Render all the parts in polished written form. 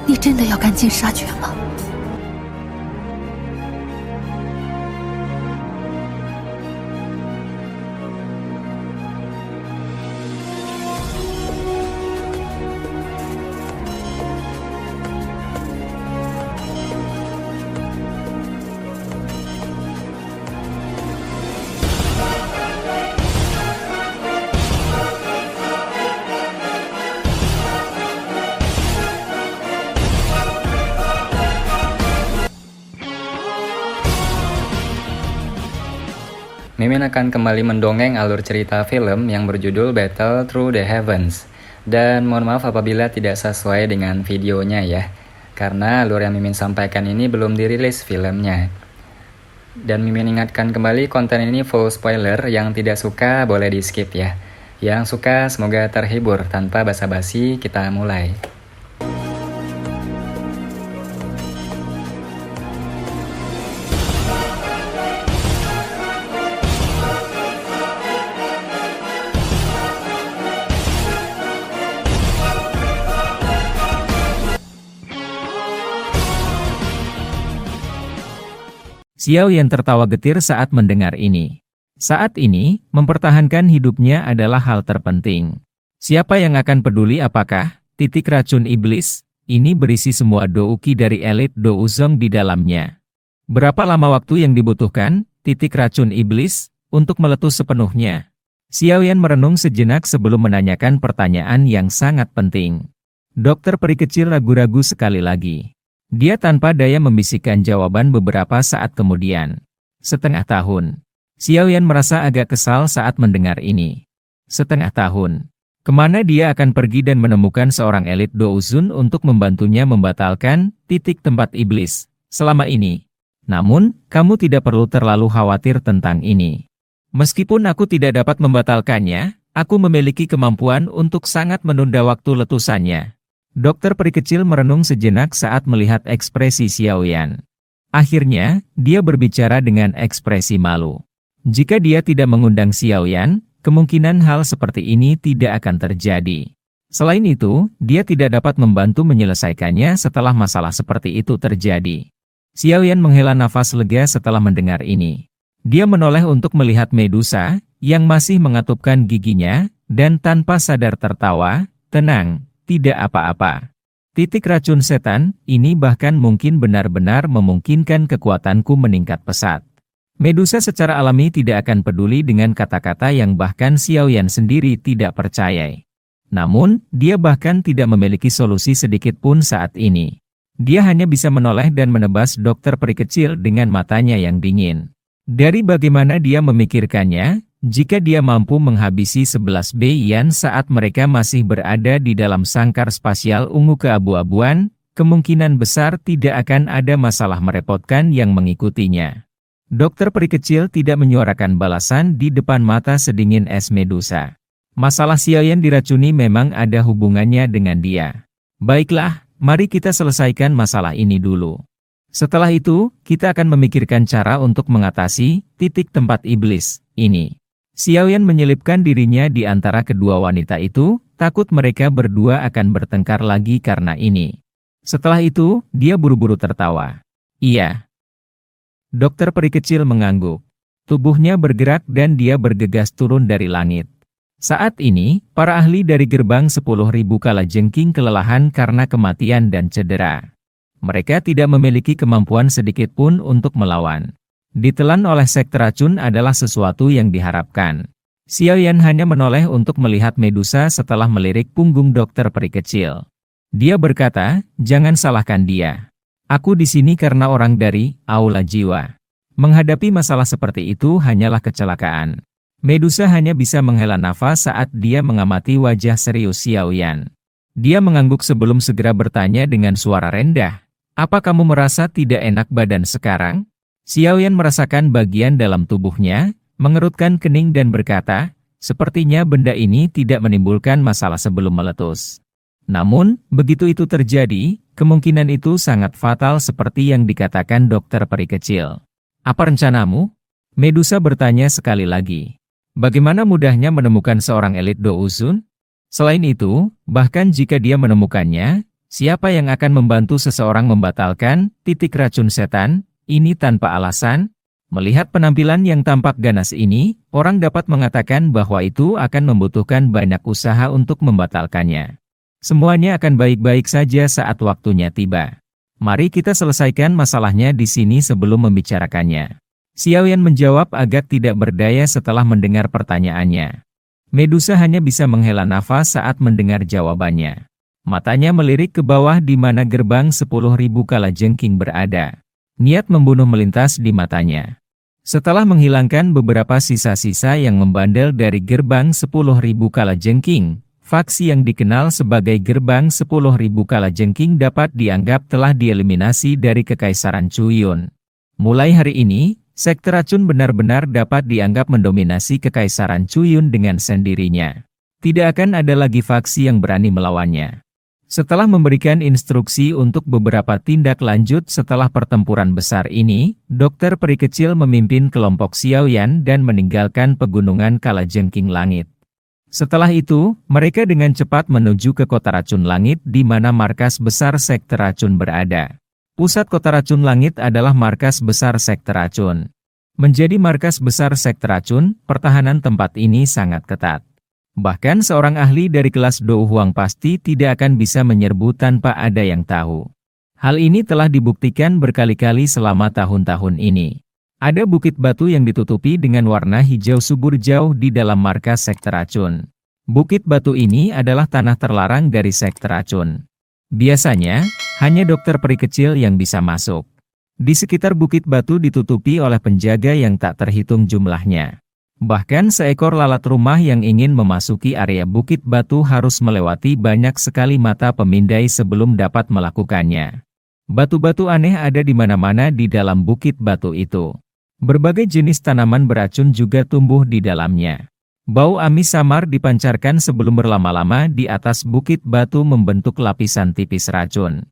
你真的要赶尽杀绝吗？Mimin akan kembali mendongeng alur cerita film yang berjudul Battle Through the Heavens. Dan mohon maaf apabila tidak sesuai dengan videonya ya, karena alur yang Mimin sampaikan ini belum dirilis filmnya. Dan Mimin ingatkan kembali, konten ini full spoiler, yang tidak suka boleh di skip ya. Yang suka semoga terhibur. Tanpa basa-basi kita mulai. Xiao Yan tertawa getir saat mendengar ini. Saat ini, mempertahankan hidupnya adalah hal terpenting. Siapa yang akan peduli apakah titik racun iblis ini berisi semua douki dari elit Douzong di dalamnya? Berapa lama waktu yang dibutuhkan titik racun iblis untuk meletus sepenuhnya? Xiao Yan merenung sejenak sebelum menanyakan pertanyaan yang sangat penting. Dokter peri kecil ragu-ragu sekali lagi. Dia tanpa daya membisikkan jawaban beberapa saat kemudian. Setengah tahun. Xiao Yan merasa agak kesal saat mendengar ini. Setengah tahun. Kemana dia akan pergi dan menemukan seorang elit Douzun untuk membantunya membatalkan titik tempat iblis selama ini? Namun, kamu tidak perlu terlalu khawatir tentang ini. Meskipun aku tidak dapat membatalkannya, aku memiliki kemampuan untuk sangat menunda waktu letusannya. Dokter peri kecil merenung sejenak saat melihat ekspresi Xiao Yan. Akhirnya, dia berbicara dengan ekspresi malu. Jika dia tidak mengundang Xiao Yan, kemungkinan hal seperti ini tidak akan terjadi. Selain itu, dia tidak dapat membantu menyelesaikannya setelah masalah seperti itu terjadi. Xiao Yan menghela nafas lega setelah mendengar ini. Dia menoleh untuk melihat Medusa, yang masih mengatupkan giginya, dan tanpa sadar tertawa, tenang. Tidak apa-apa. Titik racun setan, ini bahkan mungkin benar-benar memungkinkan kekuatanku meningkat pesat. Medusa secara alami tidak akan peduli dengan kata-kata yang bahkan Xiao Yan sendiri tidak percaya. Namun, dia bahkan tidak memiliki solusi sedikit pun saat ini. Dia hanya bisa menoleh dan menebas dokter peri kecil dengan matanya yang dingin. Dari bagaimana dia memikirkannya, jika dia mampu menghabisi 11 Beiyan saat mereka masih berada di dalam sangkar spasial ungu keabu-abuan, kemungkinan besar tidak akan ada masalah merepotkan yang mengikutinya. Dokter peri kecil tidak menyuarakan balasan di depan mata sedingin es Medusa. Masalah Xiao Yan diracuni memang ada hubungannya dengan dia. Baiklah, mari kita selesaikan masalah ini dulu. Setelah itu, kita akan memikirkan cara untuk mengatasi titik tempat iblis ini. Xiao Yan menyelipkan dirinya di antara kedua wanita itu, takut mereka berdua akan bertengkar lagi karena ini. Setelah itu, dia buru-buru tertawa. Iya. Dokter peri kecil mengangguk. Tubuhnya bergerak dan dia bergegas turun dari langit. Saat ini, para ahli dari gerbang 10.000 kalajengking kelelahan karena kematian dan cedera. Mereka tidak memiliki kemampuan sedikit pun untuk melawan. Ditelan oleh sekte racun adalah sesuatu yang diharapkan. Xiao Yan hanya menoleh untuk melihat Medusa setelah melirik punggung dokter peri kecil. Dia berkata, jangan salahkan dia. Aku di sini karena orang dari Aula Jiwa. Menghadapi masalah seperti itu hanyalah kecelakaan. Medusa hanya bisa menghela nafas saat dia mengamati wajah serius Xiao Yan. Dia mengangguk sebelum segera bertanya dengan suara rendah. Apa kamu merasa tidak enak badan sekarang? Xiao Yan merasakan bagian dalam tubuhnya, mengerutkan kening dan berkata, sepertinya benda ini tidak menimbulkan masalah sebelum meletus. Namun, begitu itu terjadi, kemungkinan itu sangat fatal seperti yang dikatakan dokter peri kecil. Apa rencanamu? Medusa bertanya sekali lagi. Bagaimana mudahnya menemukan seorang elit Douzun? Selain itu, bahkan jika dia menemukannya, Siapa yang akan membantu seseorang membatalkan titik racun setan ini tanpa alasan? Melihat penampilan yang tampak ganas ini, orang dapat mengatakan bahwa itu akan membutuhkan banyak usaha untuk membatalkannya. Semuanya akan baik-baik saja saat waktunya tiba. Mari kita selesaikan masalahnya di sini sebelum membicarakannya. Xiaoyan menjawab agak tidak berdaya setelah mendengar pertanyaannya. Medusa hanya bisa menghela nafas saat mendengar jawabannya. Matanya melirik ke bawah di mana gerbang 10.000 kalajengking berada. Niat membunuh melintas di matanya. Setelah menghilangkan beberapa sisa-sisa yang membandel dari gerbang 10.000 kalajengking, faksi yang dikenal sebagai gerbang 10.000 kalajengking dapat dianggap telah dieliminasi dari Kekaisaran Chuyun. Mulai hari ini, sekte racun benar-benar dapat dianggap mendominasi Kekaisaran Chuyun dengan sendirinya. Tidak akan ada lagi faksi yang berani melawannya. Setelah memberikan instruksi untuk beberapa tindak lanjut setelah pertempuran besar ini, Dokter Peri Kecil memimpin kelompok Xiaoyan dan meninggalkan pegunungan Kalajengking Langit. Setelah itu, mereka dengan cepat menuju ke Kota Racun Langit di mana markas besar sekte racun berada. Pusat Kota Racun Langit adalah markas besar sekte racun. Menjadi markas besar sekte racun, pertahanan tempat ini sangat ketat. Bahkan seorang ahli dari kelas Dou Huang pasti tidak akan bisa menyerbu tanpa ada yang tahu. Hal ini telah dibuktikan berkali-kali selama tahun-tahun ini. Ada bukit batu yang ditutupi dengan warna hijau subur jauh di dalam markas sekte racun. Bukit batu ini adalah tanah terlarang dari sekte racun. Biasanya, hanya dokter peri kecil yang bisa masuk. Di sekitar bukit batu ditutupi oleh penjaga yang tak terhitung jumlahnya. Bahkan seekor lalat rumah yang ingin memasuki area bukit batu harus melewati banyak sekali mata pemindai sebelum dapat melakukannya. Batu-batu aneh ada di mana-mana di dalam bukit batu itu. Berbagai jenis tanaman beracun juga tumbuh di dalamnya. Bau amis samar dipancarkan sebelum berlama-lama di atas bukit batu membentuk lapisan tipis racun.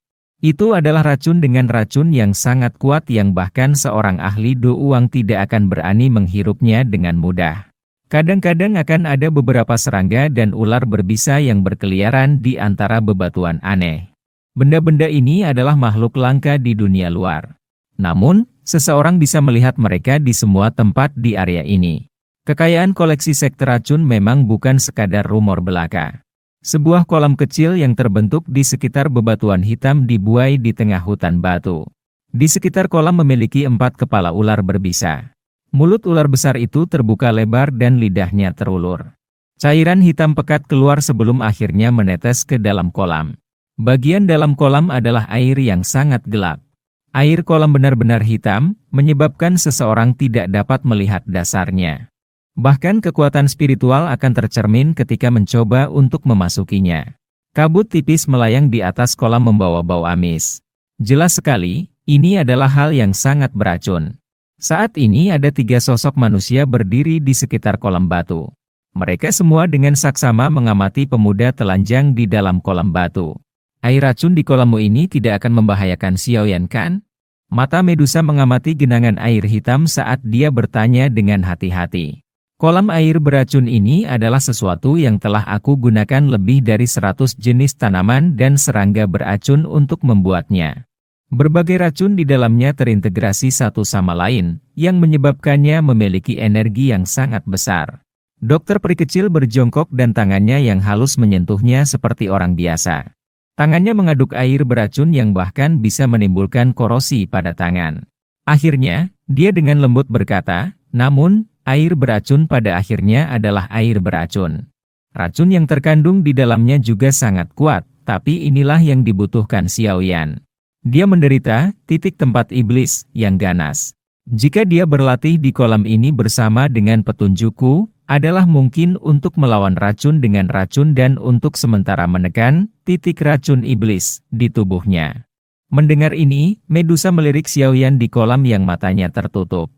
Itu adalah racun dengan racun yang sangat kuat yang bahkan seorang ahli Do Uang tidak akan berani menghirupnya dengan mudah. Kadang-kadang akan ada beberapa serangga dan ular berbisa yang berkeliaran di antara bebatuan aneh. Benda-benda ini adalah makhluk langka di dunia luar. Namun, seseorang bisa melihat mereka di semua tempat di area ini. Kekayaan koleksi sekte racun memang bukan sekadar rumor belaka. Sebuah kolam kecil yang terbentuk di sekitar bebatuan hitam dibuai di tengah hutan batu. Di sekitar kolam memiliki 4 kepala ular berbisa. Mulut ular besar itu terbuka lebar dan lidahnya terulur. Cairan hitam pekat keluar sebelum akhirnya menetes ke dalam kolam. Bagian dalam kolam adalah air yang sangat gelap. Air kolam benar-benar hitam, menyebabkan seseorang tidak dapat melihat dasarnya. Bahkan kekuatan spiritual akan tercermin ketika mencoba untuk memasukinya. Kabut tipis melayang di atas kolam membawa bau amis. Jelas sekali, ini adalah hal yang sangat beracun. Saat ini ada 3 sosok manusia berdiri di sekitar kolam batu. Mereka semua dengan saksama mengamati pemuda telanjang di dalam kolam batu. Air racun di kolammu ini tidak akan membahayakan Xiaoyan kan? Mata Medusa mengamati genangan air hitam saat dia bertanya dengan hati-hati. Kolam air beracun ini adalah sesuatu yang telah aku gunakan lebih dari 100 jenis tanaman dan serangga beracun untuk membuatnya. Berbagai racun di dalamnya terintegrasi satu sama lain, yang menyebabkannya memiliki energi yang sangat besar. Dokter peri kecil berjongkok dan tangannya yang halus menyentuhnya seperti orang biasa. Tangannya mengaduk air beracun yang bahkan bisa menimbulkan korosi pada tangan. Akhirnya, dia dengan lembut berkata, namun, air beracun pada akhirnya adalah air beracun. Racun yang terkandung di dalamnya juga sangat kuat, tapi inilah yang dibutuhkan Xiaoyan. Dia menderita titik tempat iblis yang ganas. Jika dia berlatih di kolam ini bersama dengan petunjukku, adalah mungkin untuk melawan racun dengan racun dan untuk sementara menekan titik racun iblis di tubuhnya. Mendengar ini, Medusa melirik Xiaoyan di kolam yang matanya tertutup.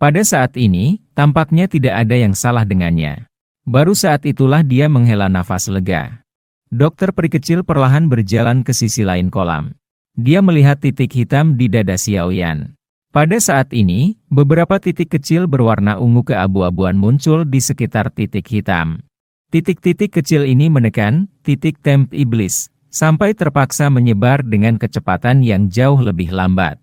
Pada saat ini, tampaknya tidak ada yang salah dengannya. Baru saat itulah dia menghela nafas lega. Dokter peri kecil perlahan berjalan ke sisi lain kolam. Dia melihat titik hitam di dada Xiaoyan. Pada saat ini, beberapa titik kecil berwarna ungu keabu-abuan muncul di sekitar titik hitam. Titik-titik kecil ini menekan titik temp iblis, sampai terpaksa menyebar dengan kecepatan yang jauh lebih lambat.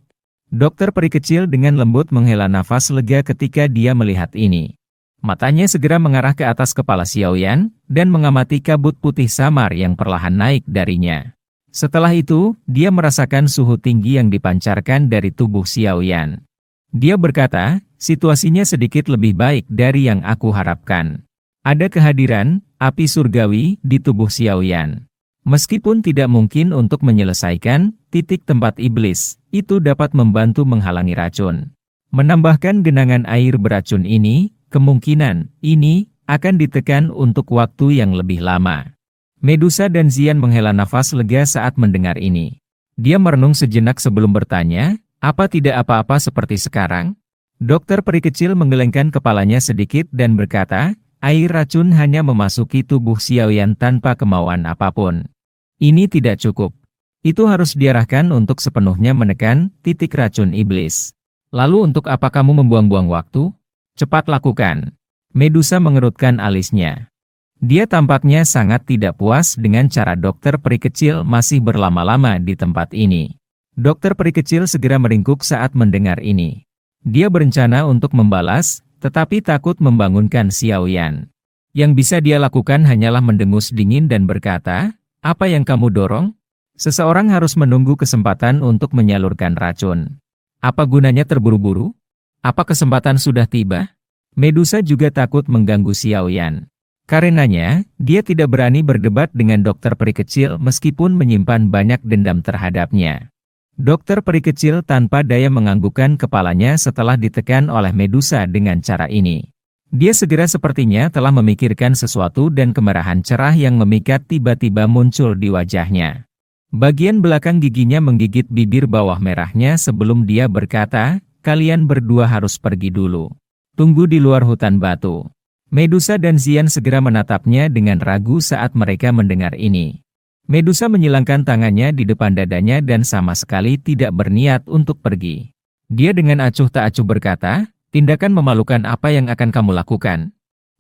Dokter peri kecil dengan lembut menghela nafas lega ketika dia melihat ini. Matanya segera mengarah ke atas kepala Xiaoyan, dan mengamati kabut putih samar yang perlahan naik darinya. Setelah itu, dia merasakan suhu tinggi yang dipancarkan dari tubuh Xiaoyan. Dia berkata, situasinya sedikit lebih baik dari yang aku harapkan. Ada kehadiran api surgawi di tubuh Xiaoyan. Meskipun tidak mungkin untuk menyelesaikan titik tempat iblis, itu dapat membantu menghalangi racun. Menambahkan genangan air beracun ini, kemungkinan ini akan ditekan untuk waktu yang lebih lama. Medusa dan Xian menghela nafas lega saat mendengar ini. Dia merenung sejenak sebelum bertanya, apa tidak apa-apa seperti sekarang? Dokter peri kecil menggelengkan kepalanya sedikit dan berkata, air racun hanya memasuki tubuh Xiaoyan tanpa kemauan apapun. Ini tidak cukup. Itu harus diarahkan untuk sepenuhnya menekan titik racun iblis. Lalu untuk apa kamu membuang-buang waktu? Cepat lakukan. Medusa mengerutkan alisnya. Dia tampaknya sangat tidak puas dengan cara dokter peri kecil masih berlama-lama di tempat ini. Dokter peri kecil segera meringkuk saat mendengar ini. Dia berencana untuk membalas, tetapi takut membangunkan Xiaoyan. Yang bisa dia lakukan hanyalah mendengus dingin dan berkata, apa yang kamu dorong? Seseorang harus menunggu kesempatan untuk menyalurkan racun. Apa gunanya terburu-buru? Apa kesempatan sudah tiba? Medusa juga takut mengganggu Xiaoyan. Karenanya, dia tidak berani berdebat dengan dokter peri kecil meskipun menyimpan banyak dendam terhadapnya. Dokter peri kecil tanpa daya menganggukkan kepalanya setelah ditekan oleh Medusa dengan cara ini. Dia segera sepertinya telah memikirkan sesuatu dan kemerahan cerah yang memikat tiba-tiba muncul di wajahnya. Bagian belakang giginya menggigit bibir bawah merahnya sebelum dia berkata, kalian berdua harus pergi dulu. Tunggu di luar hutan batu. Medusa dan Xian segera menatapnya dengan ragu saat mereka mendengar ini. Medusa menyilangkan tangannya di depan dadanya dan sama sekali tidak berniat untuk pergi. Dia dengan acuh tak acuh berkata, tindakan memalukan apa yang akan kamu lakukan?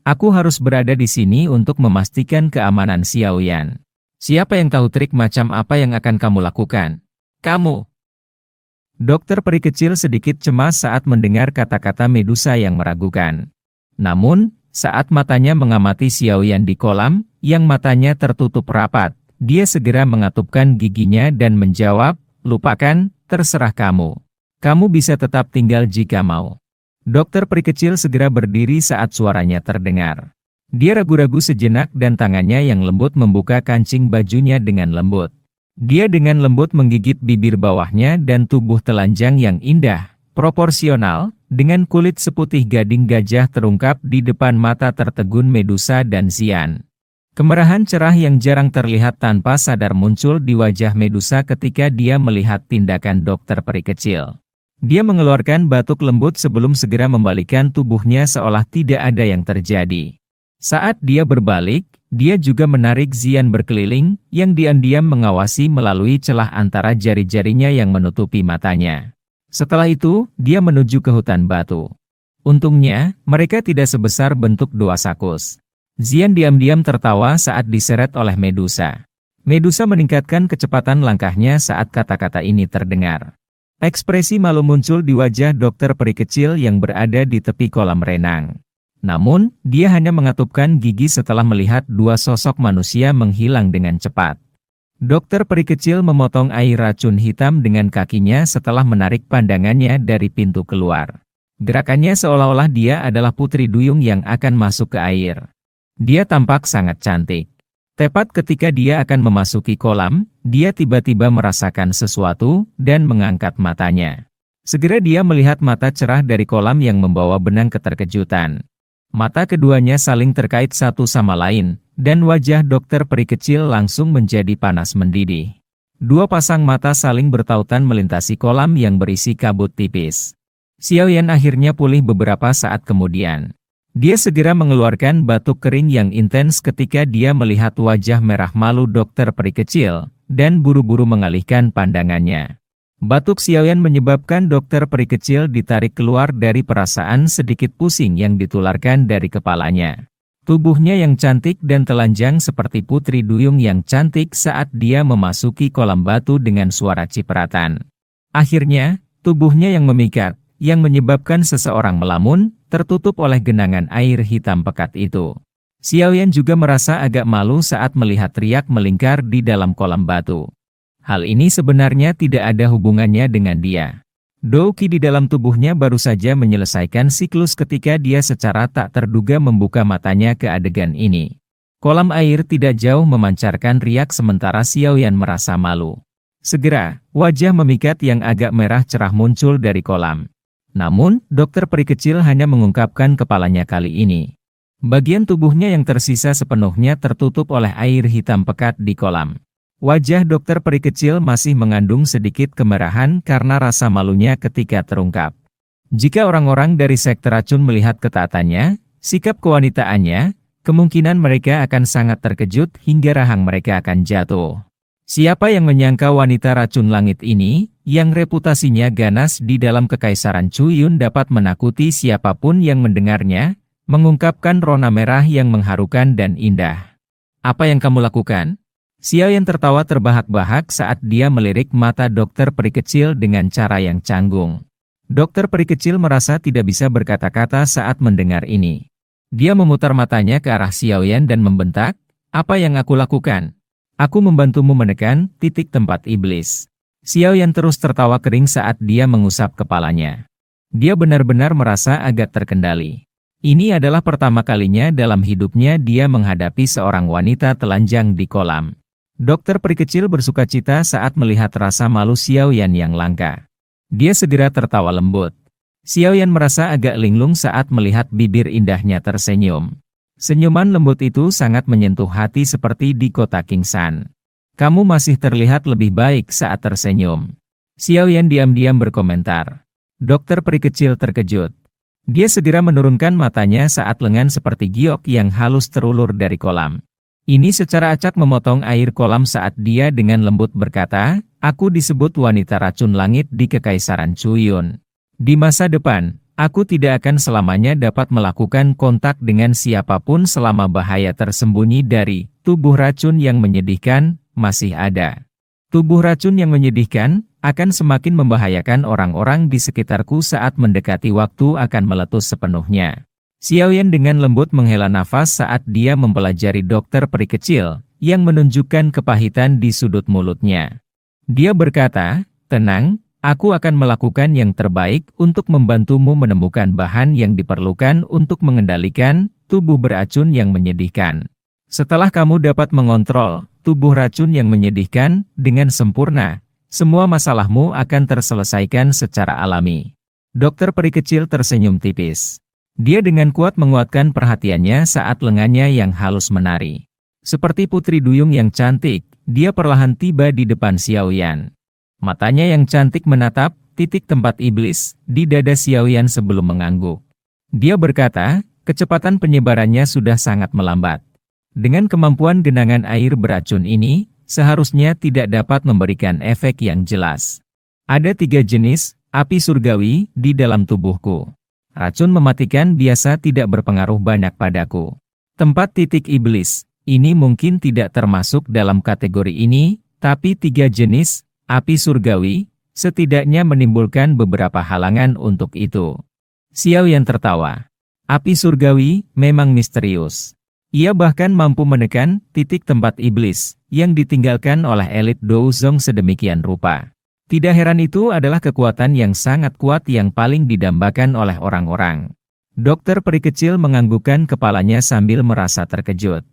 Aku harus berada di sini untuk memastikan keamanan Xiaoyan. Siapa yang tahu trik macam apa yang akan kamu lakukan? Kamu. Dokter peri kecil sedikit cemas saat mendengar kata-kata Medusa yang meragukan. Namun, saat matanya mengamati Xiaoyan di kolam, yang matanya tertutup rapat, dia segera mengatupkan giginya dan menjawab, lupakan, terserah kamu. Kamu bisa tetap tinggal jika mau. Dokter peri kecil segera berdiri saat suaranya terdengar. Dia ragu-ragu sejenak dan tangannya yang lembut membuka kancing bajunya dengan lembut. Dia dengan lembut menggigit bibir bawahnya dan tubuh telanjang yang indah, proporsional, dengan kulit seputih gading gajah terungkap di depan mata tertegun Medusa dan Xian. Kemerahan cerah yang jarang terlihat tanpa sadar muncul di wajah Medusa ketika dia melihat tindakan dokter peri kecil. Dia mengeluarkan batuk lembut sebelum segera membalikkan tubuhnya seolah tidak ada yang terjadi. Saat dia berbalik, dia juga menarik Xian berkeliling, yang diam-diam mengawasi melalui celah antara jari-jarinya yang menutupi matanya. Setelah itu, dia menuju ke hutan batu. Untungnya, mereka tidak sebesar bentuk dua sakus. Xian diam-diam tertawa saat diseret oleh Medusa. Medusa meningkatkan kecepatan langkahnya saat kata-kata ini terdengar. Ekspresi malu muncul di wajah dokter peri kecil yang berada di tepi kolam renang. Namun, dia hanya mengatupkan gigi setelah melihat dua sosok manusia menghilang dengan cepat. Dokter peri kecil memotong air racun hitam dengan kakinya setelah menarik pandangannya dari pintu keluar. Gerakannya seolah-olah dia adalah putri duyung yang akan masuk ke air. Dia tampak sangat cantik. Tepat ketika dia akan memasuki kolam, dia tiba-tiba merasakan sesuatu dan mengangkat matanya. Segera dia melihat mata cerah dari kolam yang membawa benang keterkejutan. Mata keduanya saling terkait satu sama lain. Dan wajah dokter peri kecil langsung menjadi panas mendidih. Dua pasang mata saling bertautan melintasi kolam yang berisi kabut tipis. Xiaoyan akhirnya pulih beberapa saat kemudian. Dia segera mengeluarkan batuk kering yang intens ketika dia melihat wajah merah malu dokter peri kecil, dan buru-buru mengalihkan pandangannya. Batuk Xiaoyan menyebabkan dokter peri kecil ditarik keluar dari perasaan sedikit pusing yang ditularkan dari kepalanya. Tubuhnya yang cantik dan telanjang seperti Putri Duyung yang cantik saat dia memasuki kolam batu dengan suara cipratan. Akhirnya, tubuhnya yang memikat, yang menyebabkan seseorang melamun, tertutup oleh genangan air hitam pekat itu. Xiaoyan juga merasa agak malu saat melihat riak melingkar di dalam kolam batu. Hal ini sebenarnya tidak ada hubungannya dengan dia. Dou Qi di dalam tubuhnya baru saja menyelesaikan siklus ketika dia secara tak terduga membuka matanya ke adegan ini. Kolam air tidak jauh memancarkan riak sementara Xiaoyan merasa malu. Segera, wajah memikat yang agak merah cerah muncul dari kolam. Namun, dokter peri kecil hanya mengungkapkan kepalanya kali ini. Bagian tubuhnya yang tersisa sepenuhnya tertutup oleh air hitam pekat di kolam. Wajah dokter peri kecil masih mengandung sedikit kemerahan karena rasa malunya ketika terungkap. Jika orang-orang dari sekte racun melihat ketaatannya, sikap kewanitaannya, kemungkinan mereka akan sangat terkejut hingga rahang mereka akan jatuh. Siapa yang menyangka wanita racun langit ini, yang reputasinya ganas di dalam kekaisaran Chuyun dapat menakuti siapapun yang mendengarnya, mengungkapkan rona merah yang mengharukan dan indah. Apa yang kamu lakukan? Xiaoyan tertawa terbahak-bahak saat dia melirik mata dokter peri kecil dengan cara yang canggung. Dokter peri kecil merasa tidak bisa berkata-kata saat mendengar ini. Dia memutar matanya ke arah Xiaoyan dan membentak, "Apa yang aku lakukan? Aku membantumu menekan titik tempat iblis." Xiaoyan terus tertawa kering saat dia mengusap kepalanya. Dia benar-benar merasa agak terkendali. Ini adalah pertama kalinya dalam hidupnya dia menghadapi seorang wanita telanjang di kolam. Dokter peri kecil bersukacita saat melihat rasa malu Xiaoyan yang langka. Dia segera tertawa lembut. Xiaoyan merasa agak linglung saat melihat bibir indahnya tersenyum. Senyuman lembut itu sangat menyentuh hati seperti di kota Kingsan. "Kamu masih terlihat lebih baik saat tersenyum." Xiaoyan diam-diam berkomentar. Dokter peri kecil terkejut. Dia segera menurunkan matanya saat lengan seperti giok yang halus terulur dari kolam. Ini secara acak memotong air kolam saat dia dengan lembut berkata, "Aku disebut wanita racun langit di Kekaisaran Chuyun. Di masa depan, aku tidak akan selamanya dapat melakukan kontak dengan siapapun selama bahaya tersembunyi dari tubuh racun yang menyedihkan masih ada. Tubuh racun yang menyedihkan akan semakin membahayakan orang-orang di sekitarku saat mendekati waktu akan meletus sepenuhnya." Xiaoyan dengan lembut menghela nafas saat dia mempelajari dokter peri kecil, yang menunjukkan kepahitan di sudut mulutnya. Dia berkata, "Tenang, aku akan melakukan yang terbaik untuk membantumu menemukan bahan yang diperlukan untuk mengendalikan tubuh beracun yang menyedihkan. Setelah kamu dapat mengontrol tubuh racun yang menyedihkan dengan sempurna, semua masalahmu akan terselesaikan secara alami." Dokter peri kecil tersenyum tipis. Dia dengan kuat menguatkan perhatiannya saat lengannya yang halus menari. Seperti Putri Duyung yang cantik, dia perlahan tiba di depan Xiaoyan. Matanya yang cantik menatap titik tempat iblis di dada Xiaoyan sebelum mengangguk. Dia berkata, kecepatan penyebarannya sudah sangat melambat. Dengan kemampuan genangan air beracun ini, seharusnya tidak dapat memberikan efek yang jelas. Ada 3 jenis api surgawi di dalam tubuhku. Racun mematikan biasa tidak berpengaruh banyak padaku. Tempat titik iblis, ini mungkin tidak termasuk dalam kategori ini, tapi 3 jenis api surgawi, setidaknya menimbulkan beberapa halangan untuk itu. Xiaoyan tertawa. Api surgawi memang misterius. Ia bahkan mampu menekan titik tempat iblis, yang ditinggalkan oleh elit Douzong sedemikian rupa. Tidak heran itu adalah kekuatan yang sangat kuat yang paling didambakan oleh orang-orang. Dokter peri kecil menganggukkan kepalanya sambil merasa terkejut.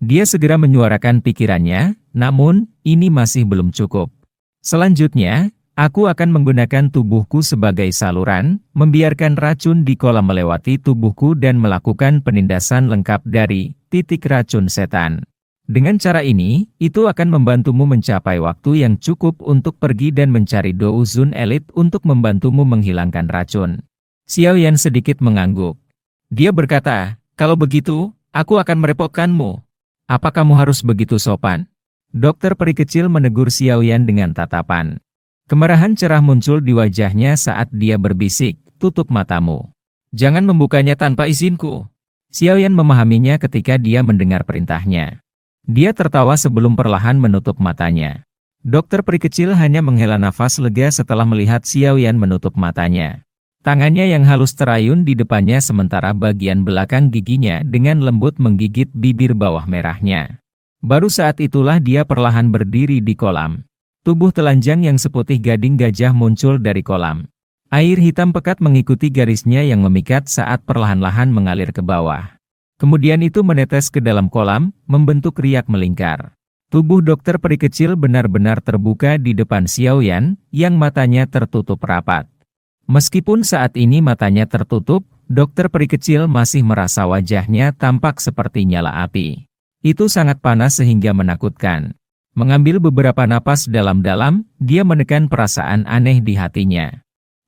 Dia segera menyuarakan pikirannya, namun, ini masih belum cukup. Selanjutnya, aku akan menggunakan tubuhku sebagai saluran, membiarkan racun di kolam melewati tubuhku dan melakukan penindasan lengkap dari titik racun setan. Dengan cara ini, itu akan membantumu mencapai waktu yang cukup untuk pergi dan mencari Douzun elit untuk membantumu menghilangkan racun. Xiaoyan sedikit mengangguk. Dia berkata, "Kalau begitu, aku akan merepotkanmu. Apa kamu harus begitu sopan?" Dokter peri kecil menegur Xiaoyan dengan tatapan. Kemerahan cerah muncul di wajahnya saat dia berbisik, "Tutup matamu. Jangan membukanya tanpa izinku." Xiaoyan memahaminya ketika dia mendengar perintahnya. Dia tertawa sebelum perlahan menutup matanya. Dokter peri kecil hanya menghela nafas lega setelah melihat Xiaoyan menutup matanya. Tangannya yang halus terayun di depannya sementara bagian belakang giginya dengan lembut menggigit bibir bawah merahnya. Baru saat itulah dia perlahan berdiri di kolam. Tubuh telanjang yang seputih gading gajah muncul dari kolam. Air hitam pekat mengikuti garisnya yang memikat saat perlahan-lahan mengalir ke bawah. Kemudian itu menetes ke dalam kolam, membentuk riak melingkar. Tubuh dokter peri kecil benar-benar terbuka di depan Xiaoyan, yang matanya tertutup rapat. Meskipun saat ini matanya tertutup, dokter peri kecil masih merasa wajahnya tampak seperti nyala api. Itu sangat panas sehingga menakutkan. Mengambil beberapa napas dalam-dalam, dia menekan perasaan aneh di hatinya.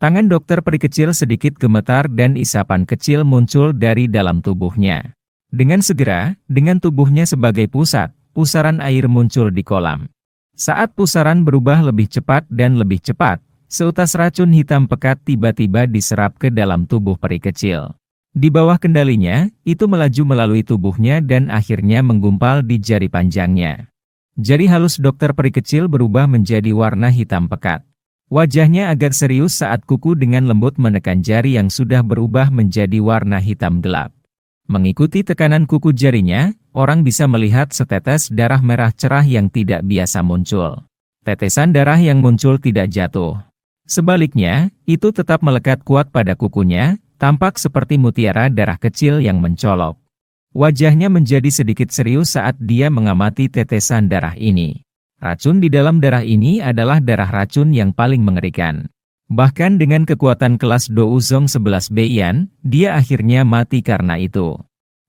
Tangan dokter peri kecil sedikit gemetar dan isapan kecil muncul dari dalam tubuhnya. Dengan segera, dengan tubuhnya sebagai pusat, pusaran air muncul di kolam. Saat pusaran berubah lebih cepat dan lebih cepat, seutas racun hitam pekat tiba-tiba diserap ke dalam tubuh peri kecil. Di bawah kendalinya, itu melaju melalui tubuhnya dan akhirnya menggumpal di jari panjangnya. Jari halus dokter peri kecil berubah menjadi warna hitam pekat. Wajahnya agak serius saat kuku dengan lembut menekan jari yang sudah berubah menjadi warna hitam gelap. Mengikuti tekanan kuku jarinya, orang bisa melihat setetes darah merah cerah yang tidak biasa muncul. Tetesan darah yang muncul tidak jatuh. Sebaliknya, itu tetap melekat kuat pada kukunya, tampak seperti mutiara darah kecil yang mencolok. Wajahnya menjadi sedikit serius saat dia mengamati tetesan darah ini. Racun di dalam darah ini adalah darah racun yang paling mengerikan. Bahkan dengan kekuatan kelas Douzong 11 Beian, dia akhirnya mati karena itu.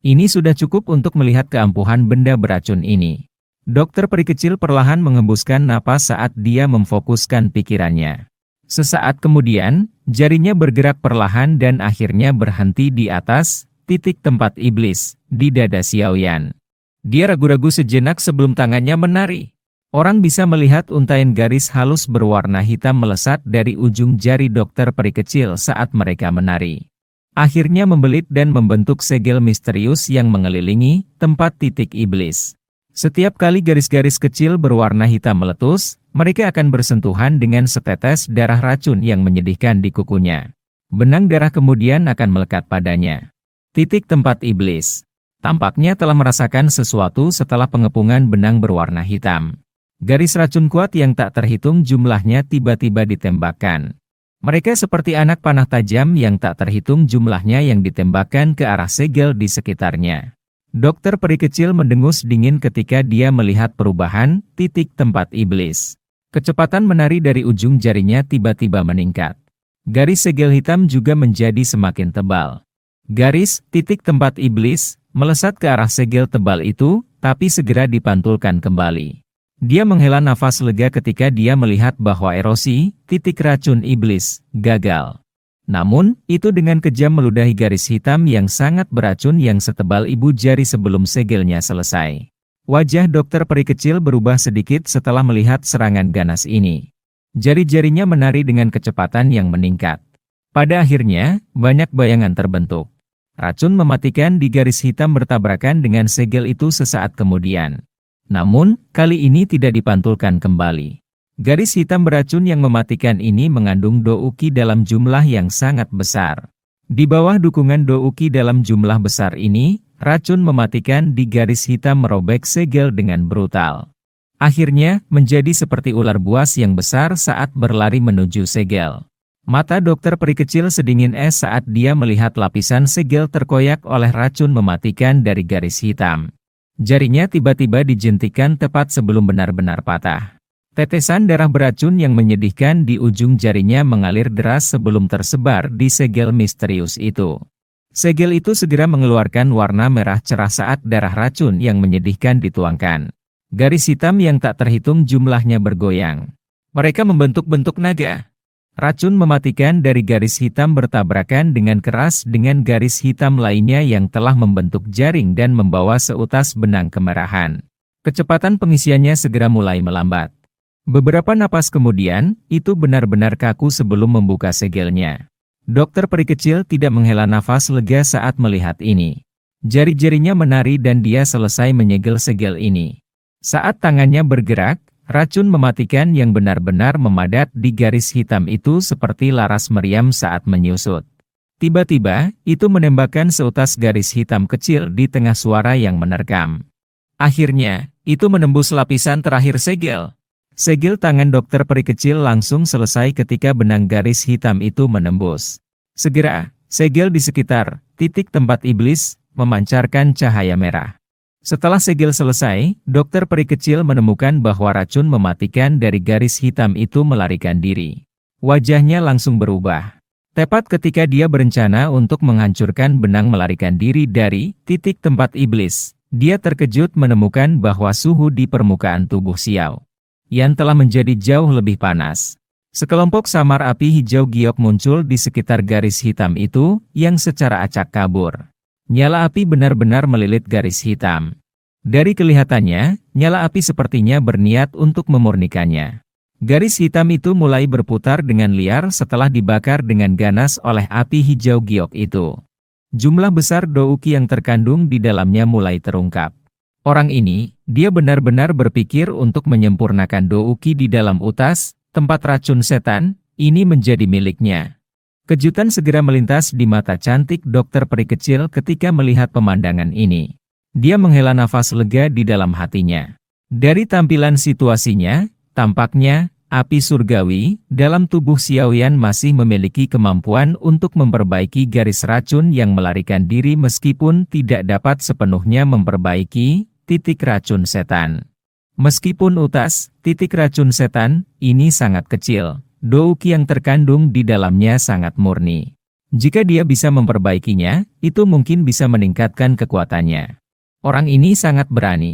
Ini sudah cukup untuk melihat keampuhan benda beracun ini. Dokter peri kecil perlahan mengembuskan napas saat dia memfokuskan pikirannya. Sesaat kemudian, jarinya bergerak perlahan dan akhirnya berhenti di atas titik tempat iblis, di dada Xiaoyan. Dia ragu-ragu sejenak sebelum tangannya menari. Orang bisa melihat untaian garis halus berwarna hitam melesat dari ujung jari dokter peri kecil saat mereka menari. Akhirnya membelit dan membentuk segel misterius yang mengelilingi tempat titik iblis. Setiap kali garis-garis kecil berwarna hitam meletus, mereka akan bersentuhan dengan setetes darah racun yang menyedihkan di kukunya. Benang darah kemudian akan melekat padanya. Titik tempat iblis. Tampaknya telah merasakan sesuatu setelah pengepungan benang berwarna hitam. Garis racun kuat yang tak terhitung jumlahnya tiba-tiba ditembakkan. Mereka seperti anak panah tajam yang tak terhitung jumlahnya yang ditembakkan ke arah segel di sekitarnya. Dokter peri kecil mendengus dingin ketika dia melihat perubahan titik tempat iblis. Kecepatan menari dari ujung jarinya tiba-tiba meningkat. Garis segel hitam juga menjadi semakin tebal. Garis titik tempat iblis melesat ke arah segel tebal itu, tapi segera dipantulkan kembali. Dia menghela nafas lega ketika dia melihat bahwa erosi titik racun iblis gagal. Namun, itu dengan kejam meludahi garis hitam yang sangat beracun yang setebal ibu jari sebelum segelnya selesai. Wajah dokter peri kecil berubah sedikit setelah melihat serangan ganas ini. Jari-jarinya menari dengan kecepatan yang meningkat. Pada akhirnya, banyak bayangan terbentuk. Racun mematikan di garis hitam bertabrakan dengan segel itu sesaat kemudian. Namun, kali ini tidak dipantulkan kembali. Garis hitam beracun yang mematikan ini mengandung douki dalam jumlah yang sangat besar. Di bawah dukungan douki dalam jumlah besar ini, racun mematikan di garis hitam merobek segel dengan brutal. Akhirnya, menjadi seperti ular buas yang besar saat berlari menuju segel. Mata dokter peri kecil sedingin es saat dia melihat lapisan segel terkoyak oleh racun mematikan dari garis hitam. Jarinya tiba-tiba dijentikan tepat sebelum benar-benar patah. Tetesan darah beracun yang menyedihkan di ujung jarinya mengalir deras sebelum tersebar di segel misterius itu. Segel itu segera mengeluarkan warna merah cerah saat darah racun yang menyedihkan dituangkan. Garis hitam yang tak terhitung jumlahnya bergoyang. Mereka membentuk-bentuk naga. Racun mematikan dari garis hitam bertabrakan dengan keras dengan garis hitam lainnya yang telah membentuk jaring dan membawa seutas benang kemerahan. Kecepatan pengisiannya segera mulai melambat. Beberapa napas kemudian, itu benar-benar kaku sebelum membuka segelnya. Dokter peri kecil tidak menghela nafas lega saat melihat ini. Jari-jarinya menari dan dia selesai menyegel segel ini. Saat tangannya bergerak, racun mematikan yang benar-benar memadat di garis hitam itu seperti laras meriam saat menyusut. Tiba-tiba, itu menembakkan seutas garis hitam kecil di tengah suara yang menerkam. Akhirnya, itu menembus lapisan terakhir segel. Segel tangan dokter peri kecil langsung selesai ketika benang garis hitam itu menembus. Segera, segel di sekitar titik tempat iblis memancarkan cahaya merah. Setelah segel selesai, dokter peri kecil menemukan bahwa racun mematikan dari garis hitam itu melarikan diri. Wajahnya langsung berubah. Tepat ketika dia berencana untuk menghancurkan benang melarikan diri dari titik tempat iblis, dia terkejut menemukan bahwa suhu di permukaan tubuh Xiao Yan telah menjadi jauh lebih panas. Sekelompok samar api hijau giok muncul di sekitar garis hitam itu, yang secara acak kabur. Nyala api benar-benar melilit garis hitam. Dari kelihatannya, nyala api sepertinya berniat untuk memurnikannya. Garis hitam itu mulai berputar dengan liar setelah dibakar dengan ganas oleh api hijau giok itu. Jumlah besar douki yang terkandung di dalamnya mulai terungkap. Orang ini, dia benar-benar berpikir untuk menyempurnakan douki di dalam utas, tempat racun setan, ini menjadi miliknya. Kejutan segera melintas di mata cantik dokter peri kecil ketika melihat pemandangan ini. Dia menghela nafas lega di dalam hatinya. Dari tampilan situasinya, tampaknya, api surgawi dalam tubuh Xiao Yan masih memiliki kemampuan untuk memperbaiki garis racun yang melarikan diri meskipun tidak dapat sepenuhnya memperbaiki titik racun setan. Meskipun utas, titik racun setan, ini sangat kecil, douki yang terkandung di dalamnya sangat murni. Jika dia bisa memperbaikinya, itu mungkin bisa meningkatkan kekuatannya. Orang ini sangat berani.